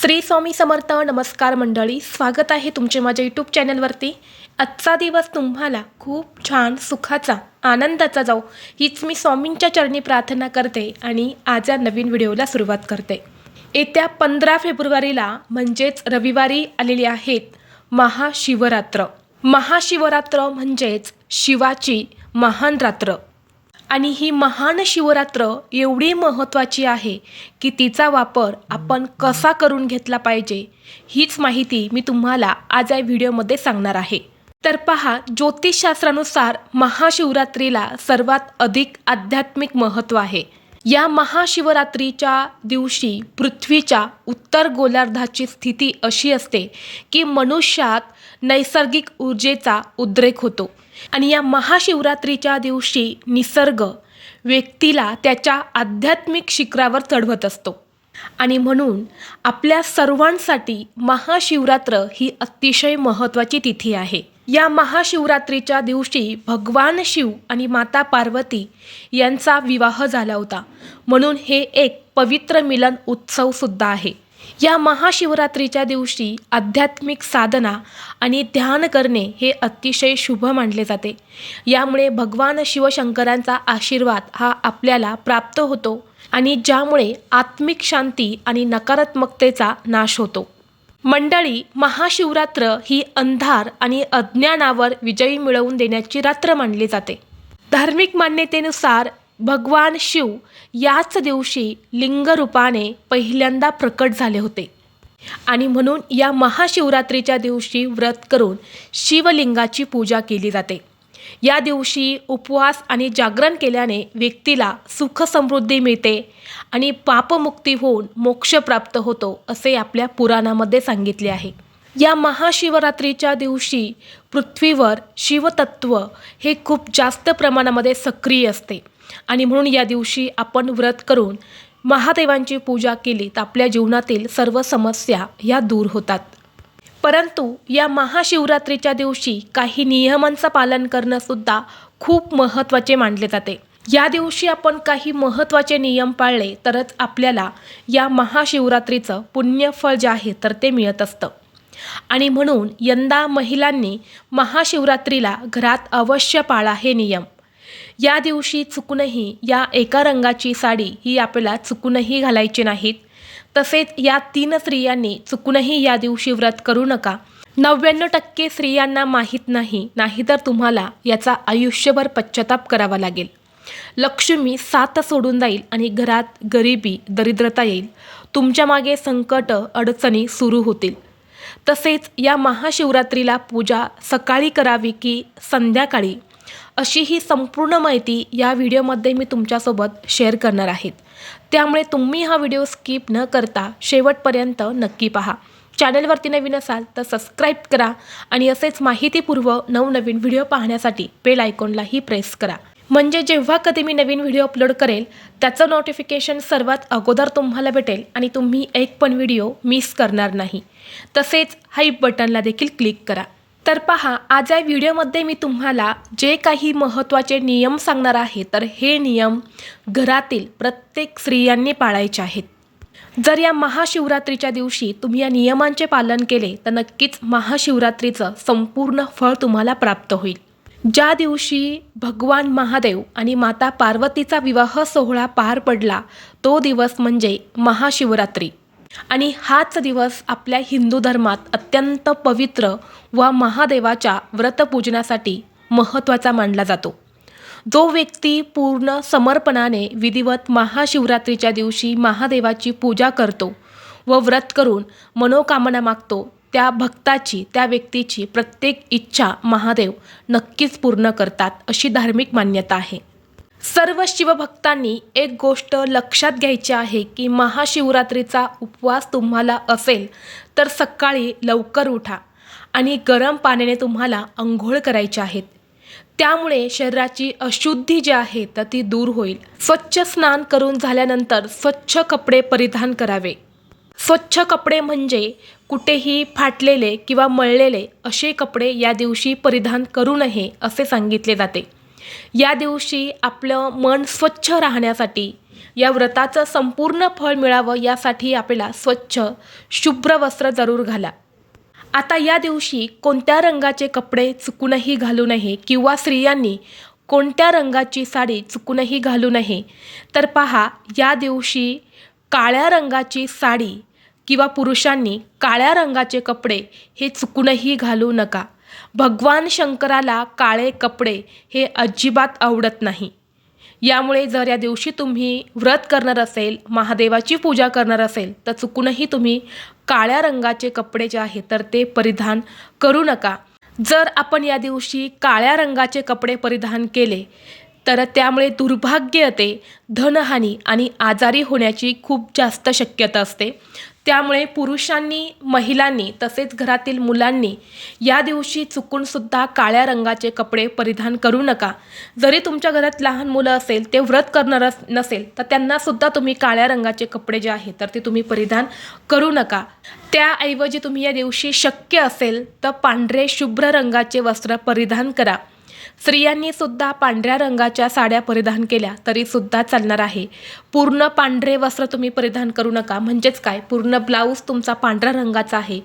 श्री स्वामी समर्थ. नमस्कार मंडळी, स्वागत आहे तुमचे माझ्या यूट्यूब चॅनलवरती. आजचा दिवस तुम्हाला खूप छान सुखाचा आनंदाचा जाऊ हीच मी स्वामींच्या चरणी प्रार्थना करते आणि आज या नवीन व्हिडिओला सुरुवात करते. येत्या 15 फेब्रुवारीला म्हणजेच रविवारी आलेली आहेत महाशिवरात्र. महाशिवरात्र म्हणजेच शिवाची महान रात्र आणि ही महान शिवरात्र एवढी महत्त्वाची आहे की तिचा वापर आपण कसा करून घेतला पाहिजे हीच माहिती मी तुम्हाला आज या व्हिडिओमध्ये सांगणार आहे. तर पहा, ज्योतिषशास्त्रानुसार महाशिवरात्रीला सर्वात अधिक आध्यात्मिक महत्त्व आहे. या महाशिवरात्रीच्या दिवशी पृथ्वीच्या उत्तर गोलार्धाची स्थिती अशी असते की मनुष्यात नैसर्गिक ऊर्जेचा उद्रेक होतो आणि या महाशिवरात्रीच्या दिवशी निसर्ग व्यक्तीला त्याच्या आध्यात्मिक शिखरावर चढवत असतो आणि म्हणून आपल्या सर्वांसाठी महाशिवरात्र ही अतिशय महत्त्वाची तिथी आहे. या महाशिवरात्रीच्या दिवशी भगवान शिव आणि माता पार्वती यांचा विवाह झाला होता, म्हणून हे एक पवित्र मिलन उत्सव सुद्धा आहे. या महाशिवरात्रीच्या दिवशी आध्यात्मिक साधना आणि ध्यान करणे हे अतिशय शुभ मानले जाते. यामुळे भगवान शिवशंकरांचा आशीर्वाद हा आपल्याला प्राप्त होतो आणि ज्यामुळे आत्मिक शांती आणि नकारात्मकतेचा नाश होतो. मंडळी, महाशिवरात्र ही अंधार आणि अज्ञानावर विजय मिळवून देण्याची रात्र मानली जाते. धार्मिक मान्यतेनुसार भगवान शिव याच दिवशी लिंगरूपाने पहिल्यांदा प्रकट झाले होते आणि म्हणून या महाशिवरात्रीच्या दिवशी व्रत करून शिवलिंगाची पूजा केली जाते. या दिवशी उपवास आणि जागरण केल्याने व्यक्तीला सुख समृद्धी मिळते आणि पापमुक्ती होऊन मोक्ष प्राप्त होतो असे आपल्या पुराणामध्ये सांगितले आहे. या महाशिवरात्रीच्या दिवशी पृथ्वीवर शिवतत्व हे खूप जास्त प्रमाणामध्ये सक्रिय असते आणि म्हणून या दिवशी आपण व्रत करून महादेवांची पूजा केली तर आपल्या जीवनातील सर्व समस्या ह्या दूर होतात. परंतु या महाशिवरात्रीच्या दिवशी काही नियमांचं पालन करणं सुद्धा खूप महत्त्वाचे मानले जाते. या दिवशी आपण काही महत्त्वाचे नियम पाळले तरच आपल्याला या महाशिवरात्रीचं पुण्यफळ जे आहे तर ते मिळत असतं आणि म्हणून यंदा महिलांनी महाशिवरात्रीला घरात अवश्य पाळा हे नियम. या दिवशी चुकूनही या एका रंगाची साडी ही आपल्याला चुकूनही घालायची नाहीत. तसेच या 3 स्त्रियांनी चुकूनही या दिवशी व्रत करू नका. 99% स्त्रियांना माहीत नाहीतर तुम्हाला याचा आयुष्यभर पश्चाताप करावा लागेल. लक्ष्मी साथ सोडून जाईल आणि घरात गरिबी दरिद्रता येईल. तुमच्या मागे संकट अडचणी सुरू होतील. तसेच या महाशिवरात्रीला पूजा सकाळी करावी की संध्याकाळी अशी ही संपूर्ण माहिती या व्हिडिओमध्ये मी तुमच्यासोबत शेअर करणार आहेत. त्यामुळे तुम्ही हा व्हिडिओ स्किप न करता शेवटपर्यंत नक्की पहा. चॅनलवरती नवीन असाल तर सबस्क्राईब करा आणि असेच माहितीपूर्व नवनवीन व्हिडिओ पाहण्यासाठी बेल आयकॉनलाही प्रेस करा. म्हणजे जेव्हा कधी मी नवीन व्हिडिओ अपलोड करेल त्याचं नोटिफिकेशन सर्वात अगोदर तुम्हाला भेटेल आणि तुम्ही एक पण व्हिडिओ मिस करणार नाही. तसेच हाईप बटनला देखील क्लिक करा. तर पहा, आज या व्हिडिओमध्ये मी तुम्हाला जे काही महत्त्वाचे नियम सांगणार आहे तर हे नियम घरातील प्रत्येक स्त्रियांनी पाळायचे आहेत. जर या महाशिवरात्रीच्या दिवशी तुम्ही या नियमांचे पालन केले तर नक्कीच महाशिवरात्रीचं संपूर्ण फळ तुम्हाला प्राप्त होईल. ज्या दिवशी भगवान महादेव आणि माता पार्वतीचा विवाह सोहळा पार पडला तो दिवस म्हणजे महाशिवरात्री आणि हाच दिवस आपल्या हिंदू धर्मात अत्यंत पवित्र व महादेवाच्या व्रतपूजनासाठी महत्त्वाचा मानला जातो. जो व्यक्ती पूर्ण समर्पणाने विधिवत महाशिवरात्रीच्या दिवशी महादेवाची पूजा करतो व व्रत करून मनोकामना मागतो त्या भक्ताची त्या व्यक्तीची प्रत्येक इच्छा महादेव नक्कीच पूर्ण करतात अशी धार्मिक मान्यता आहे. सर्व शिवभक्तांनी एक गोष्ट लक्षात घ्यायची आहे की महाशिवरात्रीचा उपवास तुम्हाला असेल तर सकाळी लवकर उठा आणि गरम पाण्याने तुम्हाला अंघोळ करायची आहेत. त्यामुळे शरीराची अशुद्धी जी आहे तर ती दूर होईल. स्वच्छ स्नान करून झाल्यानंतर स्वच्छ कपडे परिधान करावे. स्वच्छ कपडे म्हणजे कुठेही फाटलेले किंवा मळलेले असे कपडे या दिवशी परिधान करू नये असे सांगितले जाते. या दिवशी आपलं मन स्वच्छ राहण्यासाठी या व्रताचं संपूर्ण फळ मिळावं यासाठी आपल्याला स्वच्छ शुभ्र वस्त्र जरूर घाला. आता या दिवशी कोणत्या रंगाचे कपडे चुकूनही घालू नये किंवा स्त्रियांनी कोणत्या रंगाची साडी चुकूनही घालू नये. तर पहा, या दिवशी काळ्या रंगाची साडी किंवा पुरुषांनी काळ्या रंगाचे कपडे हे चुकूनही घालू नका. भगवान शंकराला काळे कपडे हे अजिबात आवडत नाही. यामुळे जर या दिवशी तुम्ही व्रत करणार असेल, महादेवाची पूजा करणार असेल, तर चुकूनही तुम्ही काळ्या रंगाचे कपडे जे आहेत तर ते परिधान करू नका. जर आपण या दिवशी काळ्या रंगाचे कपडे परिधान केले तर त्यामुळे दुर्भाग्य येते, धनहानी आणि आजारी होण्याची खूप जास्त शक्यता असते. त्यामुळे पुरुषांनी, महिलांनी तसेच घरातील मुलांनी या दिवशी चुकूनसुद्धा काळ्या रंगाचे कपडे परिधान करू नका. जरी तुमच्या घरात लहान मुलं असेल, ते व्रत करणार नसेल, तर त्यांनासुद्धा तुम्ही काळ्या रंगाचे कपडे जे आहेत तर ते तुम्ही परिधान करू नका. त्याऐवजी तुम्ही या दिवशी शक्य असेल तर पांढरे शुभ्र रंगाचे वस्त्र परिधान करा. स्त्रियांनी सुद्धा पांढऱ्या रंगाच्या साड्या परिधान केल्या तरीसुद्धा चालणार आहे. पूर्ण पांढरे वस्त्र तुम्ही परिधान करू नका. म्हणजेच काय, पूर्ण ब्लाऊज तुमचा पांढऱ्या रंगाचा आहे,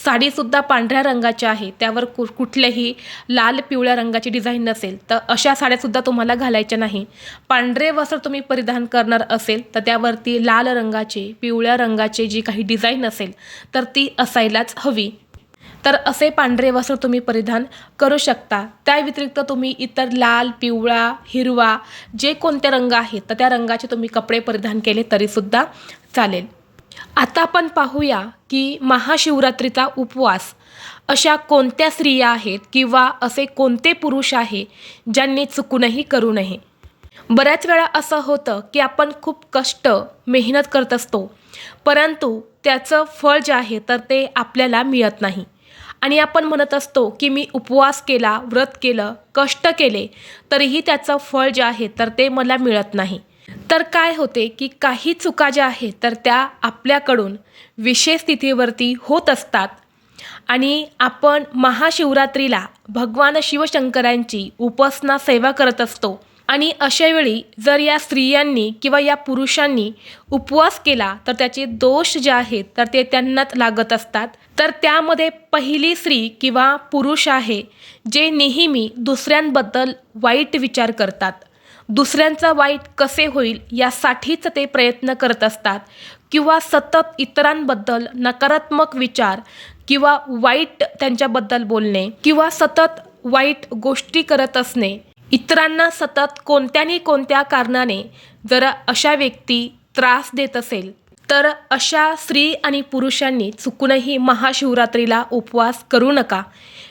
साडीसुद्धा पांढऱ्या रंगाची आहे, त्यावर कुठल्याही लाल पिवळ्या रंगाची डिझाईन नसेल तर अशा साड्यासुद्धा तुम्हाला घालायच्या नाही. पांढरे वस्त्र तुम्ही परिधान करणार असेल तर त्यावरती लाल रंगाचे, पिवळ्या रंगाचे जी काही डिझाईन असेल तर ती असायलाच हवी. तर असे पांढरे वस्त्र तुम्ही परिधान करू शकता. त्या व्यतिरिक्त तुम्ही इतर लाल, पिवळा, हिरवा जे कोणते रंग आहेत तर त्या रंगाचे तुम्ही कपडे परिधान केले तरीसुद्धा चालेल. आता आपण पाहूया की महाशिवरात्रीचा उपवास अशा कोणत्या स्त्रिया आहेत किंवा असे कोणते पुरुष आहे ज्यांनी चुकूनही करू नये. बऱ्याच वेळा असं होतं की आपण खूप कष्ट, मेहनत करत असतो, परंतु त्याचं फळ जे आहे तर ते आपल्याला मिळत नाही. आणि आपण म्हणत असतो की मी उपवास केला, व्रत केलं, कष्ट केले, तरीही त्याचं फळ जे आहे तर ते मला मिळत नाही. तर काय होते की काही चुका ज्या आहेत तर त्या आपल्याकडून विशेष तिथीवरती होत असतात आणि आपण महाशिवरात्रीला भगवान शिवशंकरांची उपासना सेवा करत असतो. आणि अशावेळी जर या स्त्रियांनी किंवा या पुरुषांनी उपवास केला तर त्याचे दोष जे आहेत तर ते त्यांनाच लागत असतात. तर त्यामध्ये पहिली स्त्री किंवा पुरुष आहे जे नेहमी दुसऱ्यांबद्दल वाईट विचार करतात, दुसऱ्यांचा वाईट कसे होईल यासाठीच ते प्रयत्न करत असतात किंवा सतत इतरांबद्दल नकारात्मक विचार किंवा वाईट त्यांच्याबद्दल बोलणे किंवा सतत वाईट गोष्टी करत असणे, इतरांना सतत कोणत्या कारणाने जर अशा व्यक्ती त्रास देत असेल तर अशा स्त्री आणि पुरुषांनी चुकूनही महाशिवरात्रीला उपवास करू नका.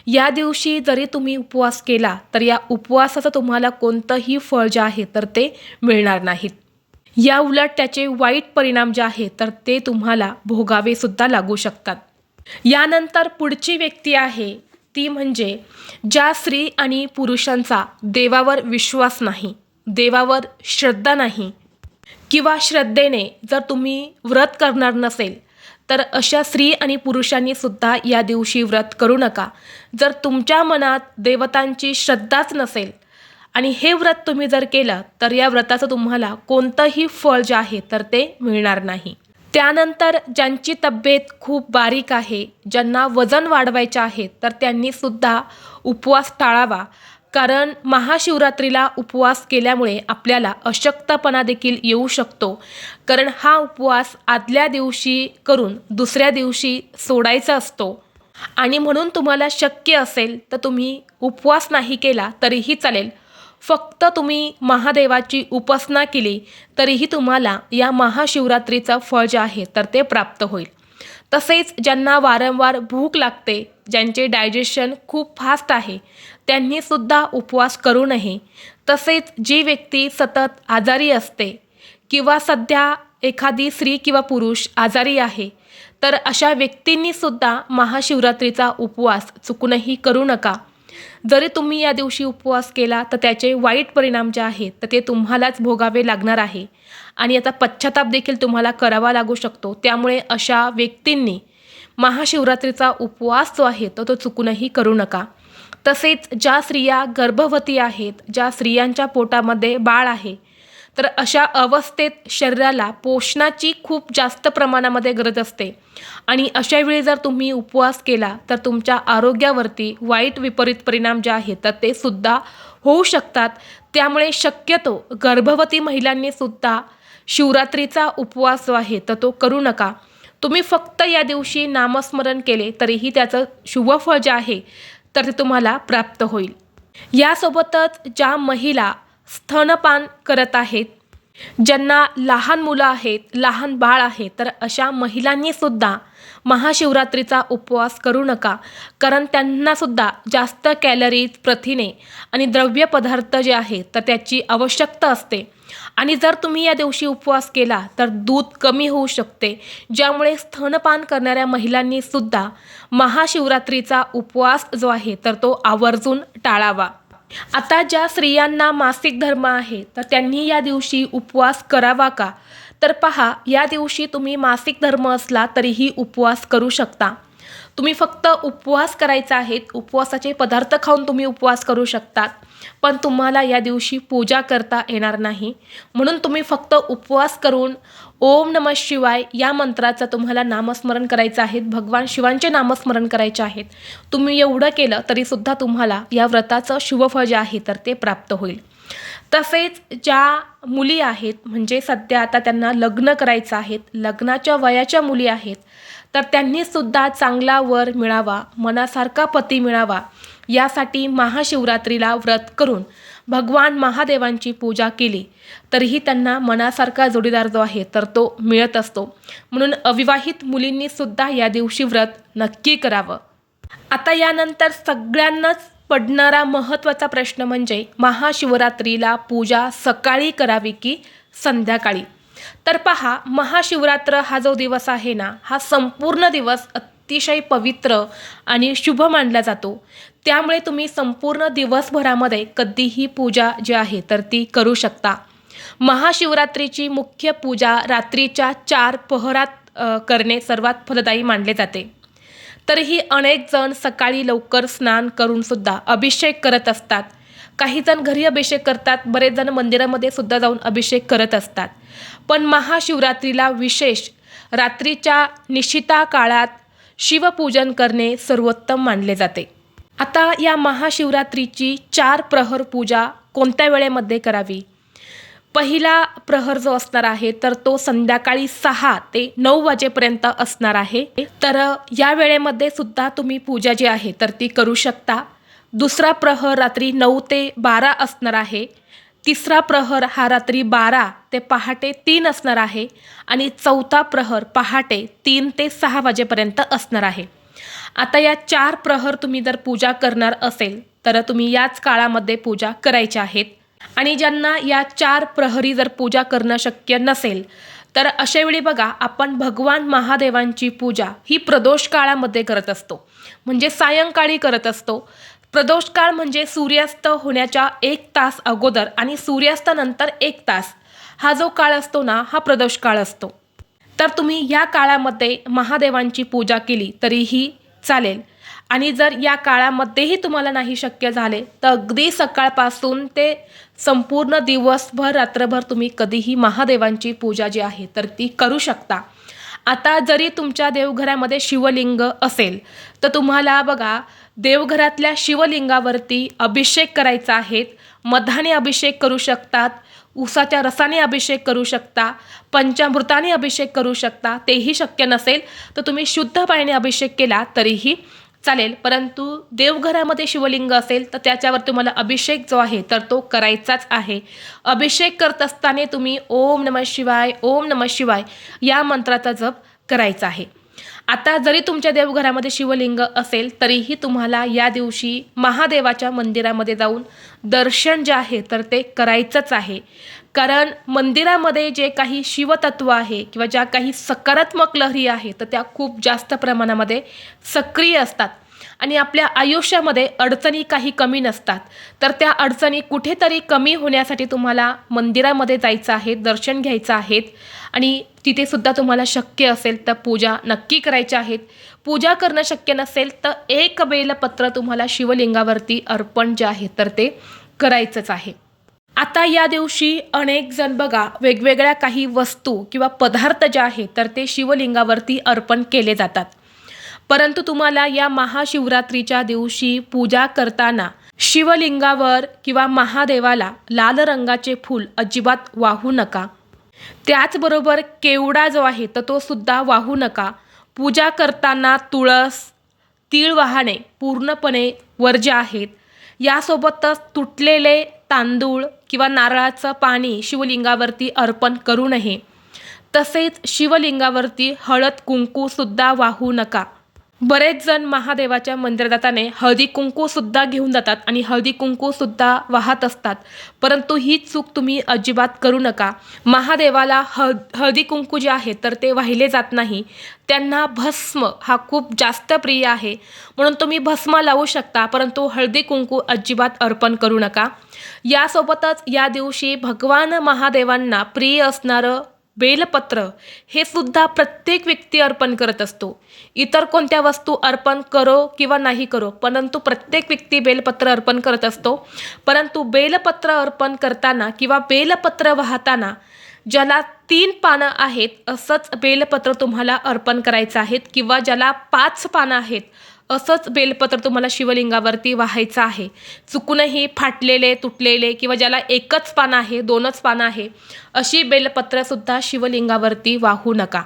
या दिवशी जरी तुम्ही उपवास केला तर या उपवासाचं तुम्हाला कोणतंही फळ जे आहे तर ते मिळणार नाहीत. या उलट त्याचे वाईट परिणाम जे आहेत तर ते तुम्हाला भोगावे सुद्धा लागू शकतात. यानंतर पुढची व्यक्ती आहे ती म्हणजे ज्या स्त्री आणि पुरुषांचा देवावर विश्वास नाही, देवावर श्रद्धा नाही किंवा श्रद्धेने जर तुम्ही व्रत करणार नसेल तर अशा स्त्री आणि पुरुषांनी सुद्धा या दिवशी व्रत करू नका. जर तुमच्या मनात देवतांची श्रद्धाच नसेल आणि हे व्रत तुम्ही जर केलं तर या व्रताचं तुम्हाला कोणतंही फळ जे आहे तर ते मिळणार नाही. त्यानंतर ज्यांची तब्येत खूप बारीक आहे, ज्यांना वजन वाढवायचे आहे तर त्यांनी सुद्धा उपवास टाळावा. कारण महाशिवरात्रीला उपवास केल्यामुळे आपल्याला अशक्तपणा देखील येऊ शकतो. कारण हा उपवास आदल्या दिवशी करून दुसऱ्या दिवशी सोडायचा असतो आणि म्हणून तुम्हाला शक्य असेल तर तुम्ही उपवास नाही केला तरीही चालेल. फक्त तुम्ही महादेवाची उपासना केली तरीही तुम्हाला या महाशिवरात्रीचं फळ जे आहे तर ते प्राप्त होईल. तसेच ज्यांना वारंवार भूक लागते, ज्यांचे डायजेशन खूप फास्ट आहे, त्यांनीसुद्धा उपवास करू नये. तसेच जी व्यक्ती सतत आजारी असते किंवा सध्या एखादी स्त्री किंवा पुरुष आजारी आहे तर अशा व्यक्तींनीसुद्धा महाशिवरात्रीचा उपवास चुकूनही करू नका. जरी तुम्ही या दिवशी उपवास केला तर त्याचे वाईट परिणाम जे आहेत तर ते तुम्हालाच भोगावे लागणार आहे आणि याचा पश्चाताप देखील तुम्हाला करावा लागू शकतो. त्यामुळे अशा व्यक्तींनी महाशिवरात्रीचा उपवास जो आहे तो चुकूनही करू नका. तसेच ज्या स्त्रिया गर्भवती आहेत, ज्या स्त्रियांच्या पोटामध्ये बाळ आहे तर अशा अवस्थेत शरीराला पोषणाची खूप जास्त प्रमाणामध्ये गरज असते आणि अशा वेळी जर तुम्ही उपवास केला तर तुमच्या आरोग्यावरती वाईट विपरीत परिणाम जे आहेत तर ते सुद्धा होऊ शकतात. त्यामुळे शक्यतो गर्भवती महिलांनी सुद्धा शिवरात्रीचा उपवास जो आहे तर तो करू नका. तुम्ही फक्त या दिवशी नामस्मरण केले तरीही त्याचं शुभफळ जे आहे तर ते तुम्हाला प्राप्त होईल. यासोबतच ज्या महिला स्तनपान करत आहेत, ज्यांना लहान मुलं आहेत, लहान बाळ आहे, तर अशा महिलांनी सुद्धा महाशिवरात्रीचा उपवास करू नका. कारण त्यांनासुद्धा जास्त कॅलरीज, प्रथिने आणि द्रव्य पदार्थ जे आहेत तर त्याची आवश्यकता असते. आणि जर तुम्ही या दिवशी उपवास केला तर दूध कमी होऊ शकते, ज्यामुळे स्तनपान करणाऱ्या महिलांनी सुद्धा महाशिवरात्रीचा उपवास जो आहे तर तो आवर्जून टाळावा. आता ज्या स्त्रियांना मासिक धर्म आहे तर त्यांनी या दिवशी उपवास करावा का? तर पहा, या दिवशी तुम्ही मासिक धर्म असला तरीही उपवास करू शकता. तुम्ही फक्त उपवास करायचा आहे, उपवासाचे पदार्थ खाऊन तुम्ही उपवास करू शकतात, पण तुम्हाला या दिवशी पूजा करता येणार नाही. म्हणून तुम्ही फक्त उपवास करून ओम नमः शिवाय या मंत्राचं तुम्हाला नामस्मरण करायचं आहे, भगवान शिवांचे नामस्मरण करायचे आहेत. तुम्ही एवढं केलं तरीसुद्धा तुम्हाला या व्रताचं शुभफळ जे आहे तर ते प्राप्त होईल. तसेच ज्या मुली आहेत, म्हणजे सध्या आता त्यांना लग्न करायचं आहे, लग्नाच्या वयाच्या मुली आहेत, तर त्यांनीसुद्धा चांगला वर मिळावा, मनासारखा पती मिळावा, यासाठी महाशिवरात्रीला व्रत करून भगवान महादेवांची पूजा केली तरीही त्यांना मनासारखा जोडीदार जो आहे तर तो मिळत असतो. म्हणून अविवाहित मुलींनीसुद्धा या दिवशी व्रत नक्की करावं. आता यानंतर सगळ्यांनाच पडणारा महत्त्वाचा प्रश्न म्हणजे महाशिवरात्रीला पूजा सकाळी करावी की संध्याकाळी? तर पहा, महाशिवरात्र हा जो दिवस आहे ना, हा संपूर्ण दिवस अतिशय पवित्र आणि शुभ मानला जातो. त्यामुळे तुम्ही संपूर्ण दिवसभरामध्ये कधीही पूजा जी आहे तर ती करू शकता. महाशिवरात्रीची मुख्य पूजा रात्रीच्या 4 प्रहरात करणे सर्वात फलदायी मानले जाते. तरीही अनेक जण सकाळी लवकर स्नान करून सुद्धा अभिषेक करत असतात. काही जण घरी अभिषेक करतात, बरेच जण मंदिरामध्ये सुद्धा जाऊन अभिषेक करत असतात. पण महाशिवरात्रीला विशेष रात्रीच्या निशिता काळात शिवपूजन करणे सर्वोत्तम मानले जाते. आता या महाशिवरात्रीची 4 प्रहर पूजा कोणत्या वेळेमध्ये करावी? पहिला प्रहर जो असणार आहे तर तो संध्याकाळी 6 ते 9 वाजेपर्यंत असणार आहे. तर या वेळेमध्ये सुद्धा तुम्ही पूजा जी आहे तर ती करू शकता. दुसरा प्रहर रात्री 9 ते 12 असणार आहे. तिसरा प्रहर हा रात्री 12 ते पहाटे 3 असणार आहे आणि चौथा प्रहर पहाटे 3 ते 6 वाजेपर्यंत असणार आहे. आता या 4 प्रहर तुम्ही जर पूजा करणार असेल तर तुम्ही याच काळामध्ये पूजा करायच्या आहेत. आणि ज्यांना या 4 प्रहरी जर पूजा करणं शक्य नसेल तर अशा वेळी बघा, आपण भगवान महादेवांची पूजा ही प्रदोष काळामध्ये करत असतो, म्हणजे सायंकाळी करत असतो. प्रदोष काळ म्हणजे सूर्यास्त होण्याच्या 1 तास अगोदर आणि सूर्यास्तानंतर 1 तास हा जो काळ असतो ना, हा प्रदोष काळ असतो. तर तुम्ही या काळामध्ये महादेवांची पूजा केली तरीही चालेल. आणि जर या काळामध्येही तुम्हाला नाही शक्य झाले तर अगदी सकाळपासून ते संपूर्ण दिवसभर रात्रभर तुम्ही कधीही महादेवांची पूजा जी आहे तर ती करू शकता. आता जरी तुमच्या देवघरामध्ये शिवलिंग असेल तर तुम्हाला बघा, देवघरातल्या शिवलिंगावरती अभिषेक करायचा आहे. मधाने अभिषेक करू शकतात, उसाच्या रसाने अभिषेक करू शकता, पंचामृताने अभिषेक करू शकता. तेही शक्य नसेल तर तुम्ही शुद्ध पाण्याने अभिषेक केला तरीही चालेल. परंतु देवघरामध्ये शिवलिंग असेल तर त्याच्यावर तुम्हाला अभिषेक जो आहे तर तो करायचाच आहे. अभिषेक करत असताना तुम्ही ओम नमः शिवाय, ओम नमः शिवाय या मंत्राचा जप करायचा आहे. आता जरी तुमच्या देवघरामध्ये शिवलिंग असेल तरीही तुम्हाला या दिवशी महादेवाच्या मंदिरामध्ये जाऊन दर्शन जे आहे तर ते करायचंच आहे. कारण मंदिरामध्ये जे काही शिवतत्व आहे किंवा ज्या काही सकारात्मक लहरी आहे तर त्या खूप जास्त प्रमाणामध्ये सक्रिय असतात आणि आपल्या आयुष्यामध्ये अडचणी काही कमी नसतात. तर त्या अडचणी कुठेतरी कमी होण्यासाठी तुम्हाला मंदिरामध्ये जायचं आहे, दर्शन घ्यायचं आहे आणि तिथे सुद्धा तुम्हाला शक्य असेल तर पूजा नक्की करायच्या आहेत. पूजा करणं शक्य नसेल तर 1 बेलपत्र तुम्हाला शिवलिंगावरती अर्पण जे आहे तर ते करायचंच आहे. आता या दिवशी अनेक जण बघा वेगवेगळ्या काही वस्तू किंवा पदार्थ जे आहेत तर ते शिवलिंगावरती अर्पण केले जातात. परंतु तुम्हाला या महाशिवरात्रीच्या दिवशी पूजा करताना शिवलिंगावर किंवा महादेवाला लाल रंगाचे फूल अजिबात वाहू नका. त्याचबरोबर केवडा जो आहे तर तो सुद्धा वाहू नका. पूजा करताना तुळस, तीळ वाहणे पूर्णपणे वर्ज्य आहेत. यासोबतच तुटलेले तांदूळ किंवा नारळाचं पाणी शिवलिंगावरती अर्पण करू नये. तसेच शिवलिंगावरती हळद कुंकूसुद्धा वाहू नका. बरेच जण महादेवाच्या मंदिरात जाताना हळदी कुंकूसुद्धा घेऊन जातात आणि हळदी कुंकूसुद्धा वाहत असतात. परंतु ही चूक तुम्ही अजिबात करू नका. महादेवाला हळदी कुंकू जे आहे तर ते वाहिले जात नाही. त्यांना भस्म हा खूप जास्त प्रिय आहे, म्हणून तुम्ही भस्म लावू शकता, परंतु हळदी कुंकू अजिबात अर्पण करू नका. यासोबतच या दिवशी भगवान महादेवांना प्रिय असणारं बेलपत्र हे सुद्धा प्रत्येक व्यक्ती अर्पण करत असतो. इतर कोणत्या वस्तू अर्पण करो किंवा नाही करो, परंतु प्रत्येक व्यक्ती बेलपत्र अर्पण करत असतो. परंतु बेलपत्र अर्पण करताना किंवा बेलपत्र वाहताना ज्याला 3 पानं आहेत असंच बेलपत्र तुम्हाला अर्पण करायचं आहे किंवा ज्याला 5 पानं आहेत असंच बेलपत्र तुम्हाला शिवलिंगावरती वाहायचं आहे. चुकूनही फाटलेले, तुटलेले किंवा ज्याला 1च पानं आहे, 2च पानं आहे अशी बेलपत्रसुद्धा शिवलिंगावरती वाहू नका.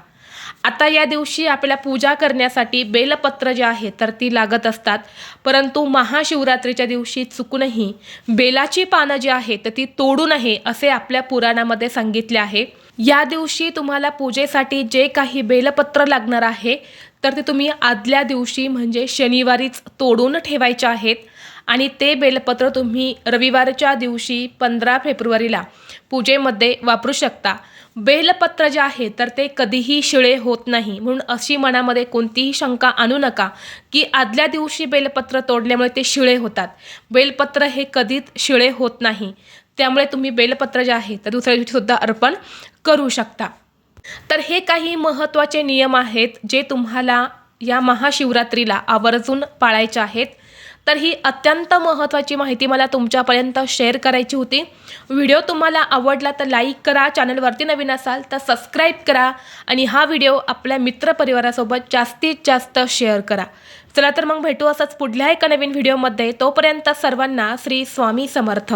आता या दिवशी आपल्याला पूजा करण्यासाठी बेलपत्र जे आहे तर ती लागत असतात. परंतु महाशिवरात्रीच्या दिवशी चुकूनही बेलाची पानं जी आहेत तर ती तोडू नये असे आपल्या पुराणामध्ये सांगितले आहे. या दिवशी तुम्हाला पूजेसाठी जे काही बेलपत्र लागणार आहे तर ते तुम्ही आदल्या दिवशी म्हणजे शनिवारीच तोडून ठेवायचे आहेत आणि ते बेलपत्र तुम्ही रविवारच्या दिवशी 15 फेब्रुवारीला पूजेमध्ये वापरू शकता. बेलपत्र जे आहे तर ते कधीही शिळे होत नाही, म्हणून अशी मनामध्ये कोणतीही शंका आणू नका की आदल्या दिवशी बेलपत्र तोडल्यामुळे ते शिळे होतात. बेलपत्र हे कधीच शिळे होत नाही. त्यामुळे तुम्ही बेलपत्र जे आहे तर दुसऱ्या दिवशीसुद्धा अर्पण करू शकता. तर हे काही महत्त्वाचे नियम आहेत जे तुम्हाला या महाशिवरात्रीला आवर्जून पाळायचे आहेत. तर ही अत्यंत महत्त्वाची माहिती मला तुमच्यापर्यंत शेअर करायची होती. व्हिडिओ तुम्हाला आवडला तर लाईक करा, चॅनलवरती नवीन असाल तर सबस्क्राईब करा आणि हा व्हिडिओ आपल्या मित्रपरिवारासोबत जास्तीत जास्त शेअर करा. चला तर मग भेटू असंच पुढल्या एका नवीन व्हिडिओमध्ये. तोपर्यंत सर्वांना श्री स्वामी समर्थ.